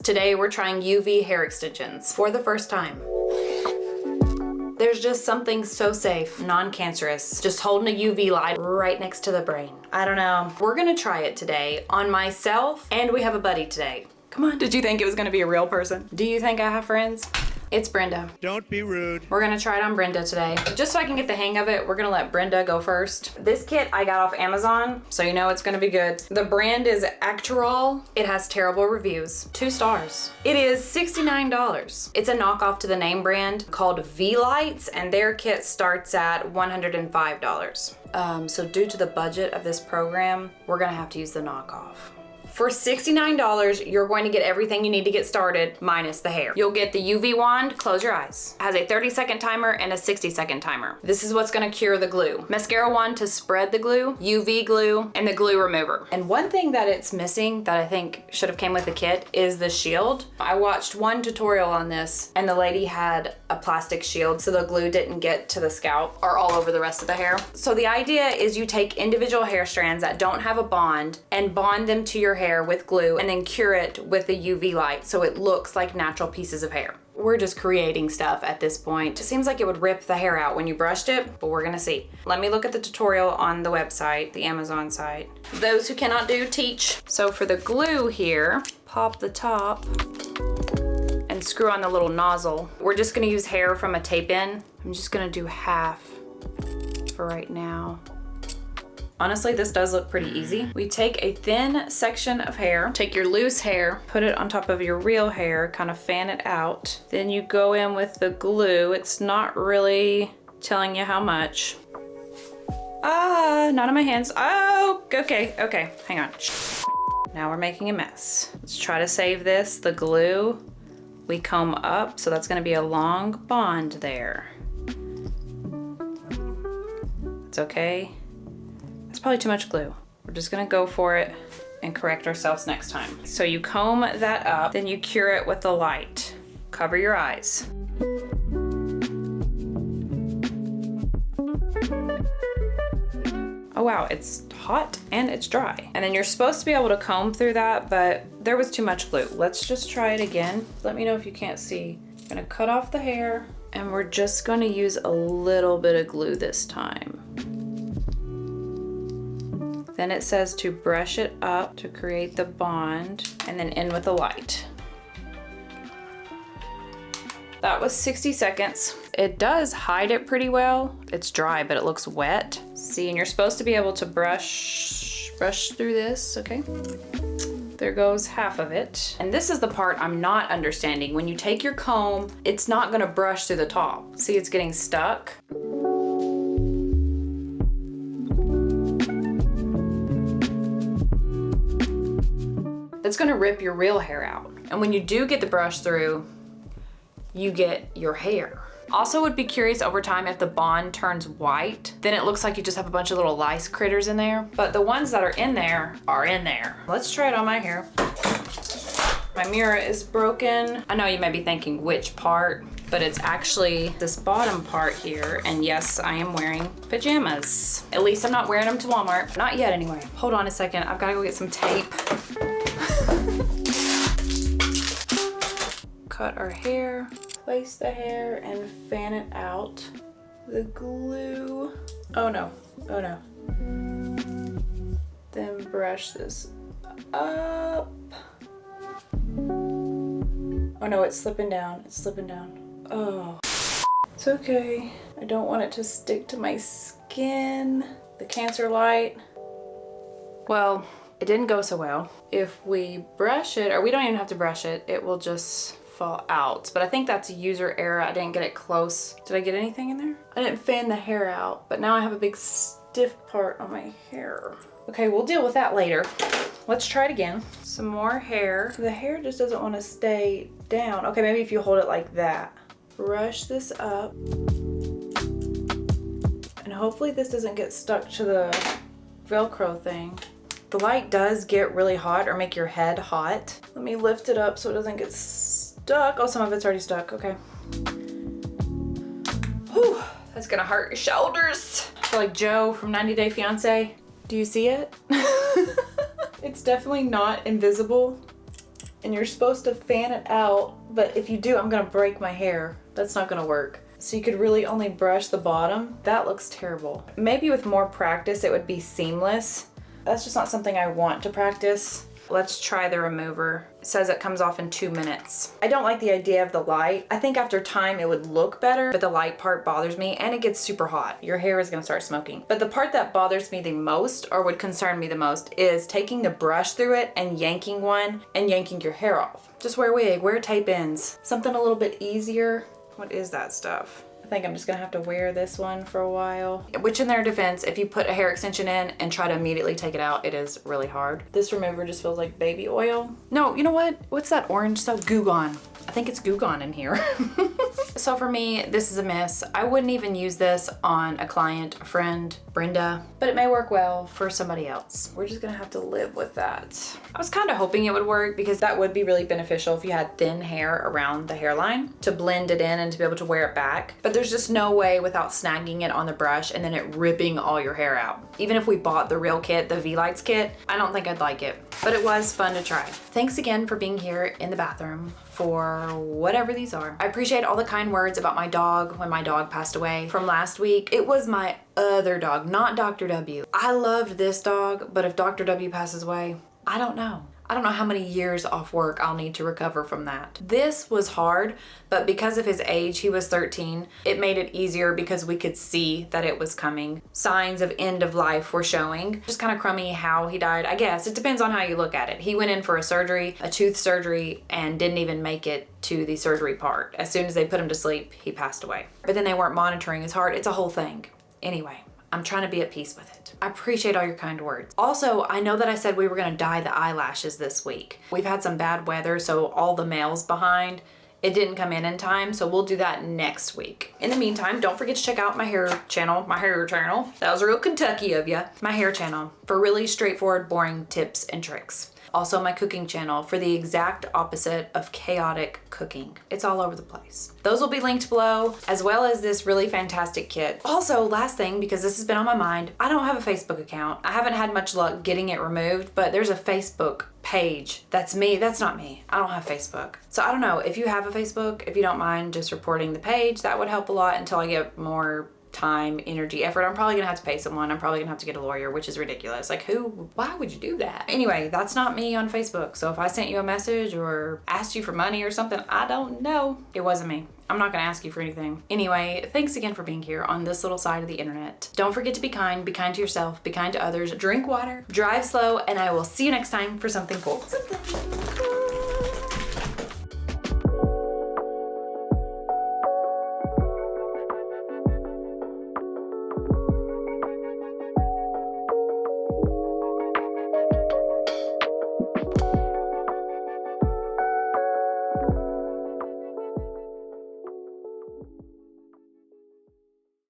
Today we're trying UV hair extensions for the first time. There's just something so safe, non-cancerous, just holding a UV light right next to the brain. I don't know. We're gonna try it today on myself, and we have a buddy today. Come on, did you think it was gonna be a real person? Do you think I have friends? It's Brenda. Don't be rude. We're gonna try it on Brenda today. Just so I can get the hang of it, we're gonna let Brenda go first. This kit I got off Amazon, so you know it's gonna be good. The brand is Acturol. It has terrible reviews. 2 stars. It is $69. It's a knockoff to the name brand called V-Lights, and their kit starts at $105. So due to the budget of this program, we're gonna have to use the knockoff. For $69, you're going to get everything you need to get started, minus the hair. You'll get the UV wand, close your eyes. It has a 30-second timer and a 60-second timer. This is what's gonna cure the glue. Mascara wand to spread the glue, UV glue, and the glue remover. And one thing that it's missing that I think should have came with the kit is the shield. I watched one tutorial on this, and the lady had a plastic shield so the glue didn't get to the scalp or all over the rest of the hair. So the idea is you take individual hair strands that don't have a bond and bond them to your hair with glue and then cure it with the UV light so it looks like natural pieces of hair. We're just creating stuff at this point. It seems like it would rip the hair out when you brushed it, but we're gonna see. Let me look at the tutorial on the website, the Amazon site. Those who cannot do, teach. So for the glue here, pop the top and screw on the little nozzle. We're just gonna use hair from a tape in. I'm just gonna do half for right now. Honestly, this does look pretty easy. We take a thin section of hair, take your loose hair, put it on top of your real hair, kind of fan it out. Then you go in with the glue. It's not really telling you how much. Not on my hands. Oh, okay, hang on. Now we're making a mess. Let's try to save this. The glue, we comb up, so that's gonna be a long bond there. It's okay. It's probably too much glue. We're just gonna go for it and correct ourselves next time. So you comb that up, then you cure it with the light. Cover your eyes. Oh wow, it's hot and it's dry. And then you're supposed to be able to comb through that, but there was too much glue. Let's just try it again. Let me know if you can't see. I'm gonna cut off the hair, and we're just gonna use a little bit of glue this time. Then it says to brush it up to create the bond and then in with the light. That was 60 seconds. It does hide it pretty well. It's dry, but it looks wet. See, and you're supposed to be able to brush through this, okay? There goes half of it. And this is the part I'm not understanding. When you take your comb, it's not gonna brush through the top. See, it's getting stuck. It's gonna rip your real hair out. And when you do get the brush through, you get your hair. Also would be curious over time if the bond turns white, then it looks like you just have a bunch of little lice critters in there. But the ones that are in there are in there. Let's try it on my hair. My mirror is broken. I know you may be thinking which part, but it's actually this bottom part here. And yes, I am wearing pajamas. At least I'm not wearing them to Walmart. Not yet anyway. Hold on a second, I've gotta go get some tape. Cut our hair, place the hair and fan it out. The glue, oh no. Then brush this up. Oh no, it's slipping down, Oh, it's okay. I don't want it to stick to my skin. The cancer light. Well, it didn't go so well. If we brush it, or we don't even have to brush it, it will just fall out. But I think that's a user error. I didn't get it close. Did I get anything in there? I didn't fan the hair out, but now I have a big stiff part on my hair. Okay, we'll deal with that later. Let's try it again. Some more hair. The hair just doesn't want to stay down. Okay, maybe if you hold it like that. Brush this up. And hopefully this doesn't get stuck to the Velcro thing. The light does get really hot or make your head hot. Let me lift it up so it doesn't get stuck. Oh, some of it's already stuck, okay. Whew, that's gonna hurt your shoulders. I feel like Joe from 90 Day Fiancé. Do you see it? It's definitely not invisible. and you're supposed to fan it out, but if you do, I'm gonna break my hair. That's not gonna work. So you could really only brush the bottom. That looks terrible. Maybe with more practice, it would be seamless. That's just not something I want to practice. Let's try the remover. It says it comes off in 2 minutes. I don't like the idea of the light. I think after time it would look better, but the light part bothers me and it gets super hot. Your hair is gonna start smoking. But the part that bothers me the most, or would concern me the most, is taking the brush through it and yanking one and yanking your hair off. Just wear a wig, wear tape ends. Something a little bit easier. What is that stuff? I think I'm just gonna have to wear this one for a while. Which in their defense, if you put a hair extension in and try to immediately take it out, it is really hard. This remover just feels like baby oil. No, you know what? What's that orange stuff? Goo Gone. I think it's Goo Gone in here. So for me, this is a miss. I wouldn't even use this on a client, a friend, Brenda, but it may work well for somebody else. We're just gonna have to live with that. I was kind of hoping it would work because that would be really beneficial if you had thin hair around the hairline to blend it in and to be able to wear it back. But there's just no way without snagging it on the brush and then it ripping all your hair out. Even if we bought the real kit, the V-Lights kit, I don't think I'd like it. But it was fun to try. Thanks again for being here in the bathroom for whatever these are. I appreciate all the kind words about my dog when my dog passed away from last week. It was my other dog, not Dr. W. I loved this dog, but if Dr. W passes away, I don't know. I don't know how many years off work I'll need to recover from that. This was hard, but because of his age, he was 13, it made it easier because we could see that it was coming. Signs of end of life were showing. Just kind of crummy how he died. I guess it depends on how you look at it. He went in for a surgery, a tooth surgery, and didn't even make it to the surgery part. As soon as they put him to sleep, he passed away. But then they weren't monitoring his heart. It's a whole thing. Anyway, I'm trying to be at peace with it. I appreciate all your kind words. Also, I know that I said we were gonna dye the eyelashes this week. We've had some bad weather, so all the mail's behind. It didn't come in time, so we'll do that next week. In the meantime, don't forget to check out my hair channel. That was real Kentucky of ya. My hair channel for really straightforward, boring tips and tricks. Also my cooking channel for the exact opposite of chaotic cooking. It's all over the place. Those will be linked below, as well as this really fantastic kit. Also, last thing, because this has been on my mind, I don't have a Facebook account. I haven't had much luck getting it removed, but there's a Facebook page. That's me. That's not me. I don't have Facebook. So I don't know, if you have a Facebook, if you don't mind just reporting the page, that would help a lot until I get more time, energy, effort. I'm probably gonna have to pay someone. I'm probably gonna have to get a lawyer, which is ridiculous. Like why would you do that? Anyway, that's not me on Facebook. So if I sent you a message or asked you for money or something, I don't know. It wasn't me. I'm not gonna ask you for anything. Anyway, thanks again for being here on this little side of the internet. Don't forget to be kind to yourself, be kind to others, drink water, drive slow, and I will see you next time for something cool.